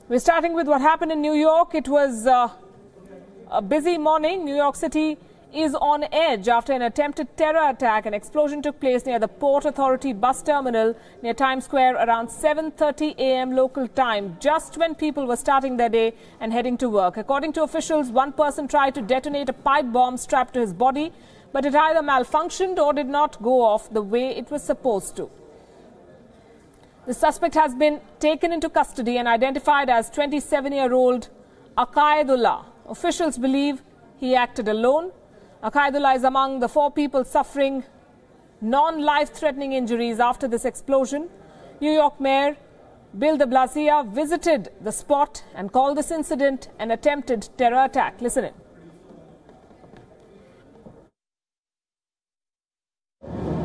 We're starting with what happened in New York. It was a busy morning. New York City is on edge after an attempted terror attack. An explosion took place near the Port Authority bus terminal near Times Square around 7:30 a.m. local time, just when people were starting their day and heading to work. According to officials, one person tried to detonate a pipe bomb strapped to his body, but it either malfunctioned or did not go off the way it was supposed to. The suspect has been taken into custody and identified as 27-year-old Aqaidullah. Officials believe he acted alone. Aqaidullah is among the 4 people suffering non-life-threatening injuries after this explosion. New York Mayor Bill de Blasio visited the spot and called this incident an attempted terror attack. Listen in.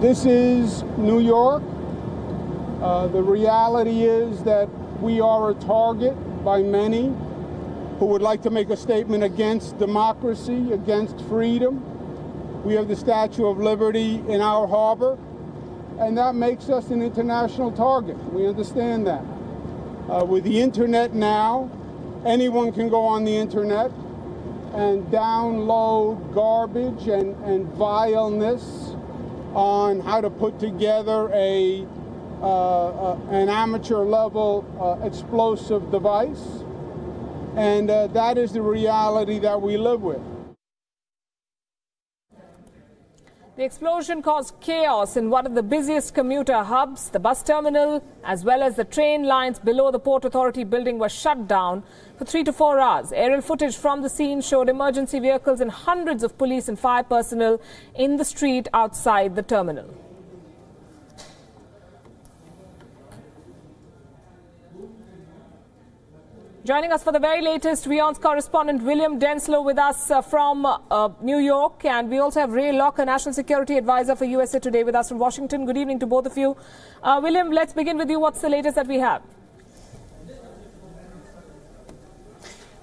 This is New York. The reality is that we are a target by many who would like to make a statement against democracy, against freedom. We have the Statue of Liberty in our harbor, and that makes us an international target. We understand that. With the internet now, anyone can go on the internet and download garbage and vileness on how to put together an amateur-level explosive device. And that is the reality that we live with. The explosion caused chaos in one of the busiest commuter hubs. The bus terminal, as well as the train lines below the Port Authority building, were shut down for 3 to 4 hours. Aerial footage from the scene showed emergency vehicles and hundreds of police and fire personnel in the street outside the terminal. Joining us for the very latest, WION's correspondent William Denslow with us from New York. And we also have Ray Locker, National Security Advisor for USA Today, with us from Washington. Good evening to both of you. William, let's begin with you. What's the latest that we have?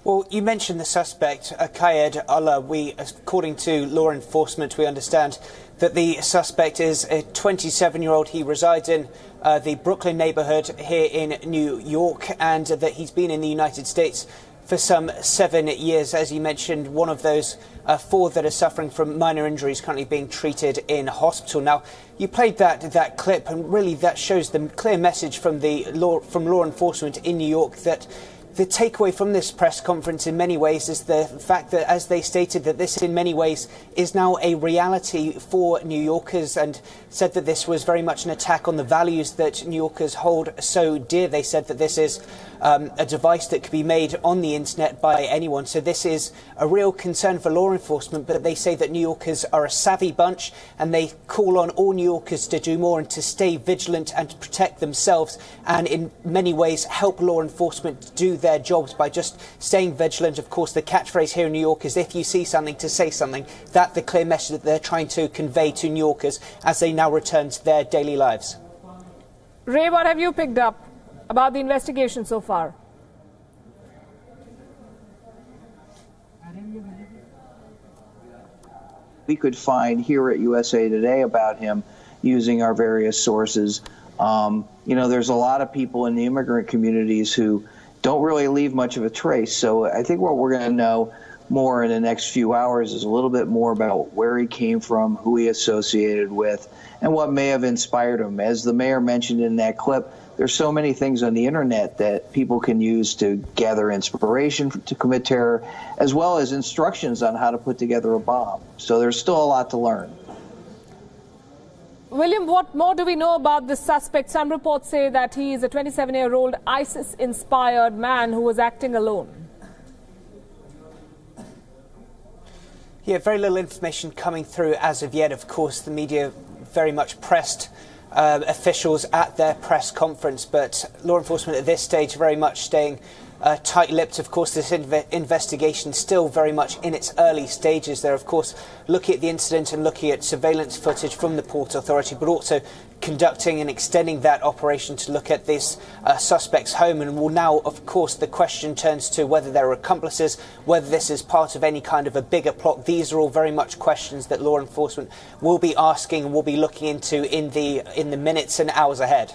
Well, you mentioned the suspect, Aqaidullah. According to law enforcement, we understand that the suspect is a 27-year-old. He resides in the Brooklyn neighborhood here in New York, and that he's been in the United States for some 7 years. As you mentioned, one of those 4 that are suffering from minor injuries currently being treated in hospital. Now, you played that clip, and really that shows the clear message from law enforcement in New York that the takeaway from this press conference in many ways is the fact that, as they stated, that this in many ways is now a reality for New Yorkers, and said that this was very much an attack on the values that New Yorkers hold so dear. They said that this is a device that could be made on the internet by anyone. So this is a real concern for law enforcement, but they say that New Yorkers are a savvy bunch, and they call on all New Yorkers to do more and to stay vigilant and to protect themselves, and in many ways help law enforcement do their jobs by just staying vigilant. Of course, the catchphrase here in New York is, if you see something, to say something. That's the clear message that they're trying to convey to New Yorkers as they now return to their daily lives. Ray, what have you picked up about the investigation so far? We could find here at USA Today about him using our various sources. There's a lot of people in the immigrant communities who don't really leave much of a trace. So I think what we're going to know more in the next few hours is a little bit more about where he came from, who he associated with, and what may have inspired him. As the mayor mentioned in that clip, there's so many things on the internet that people can use to gather inspiration to commit terror, as well as instructions on how to put together a bomb. So there's still a lot to learn. William, what more do we know about this suspect? Some reports say that he is a 27-year-old ISIS-inspired man who was acting alone. Yeah, very little information coming through as of yet. Of course, the media very much pressed officials at their press conference, but law enforcement at this stage very much staying tight-lipped. Of course, this investigation still very much in its early stages. They're, of course, looking at the incident and looking at surveillance footage from the Port Authority, but also conducting and extending that operation to look at this suspect's home. And will now, of course, the question turns to whether there are accomplices, whether this is part of any kind of a bigger plot. These are all very much questions that law enforcement will be asking and will be looking into in the minutes and hours ahead.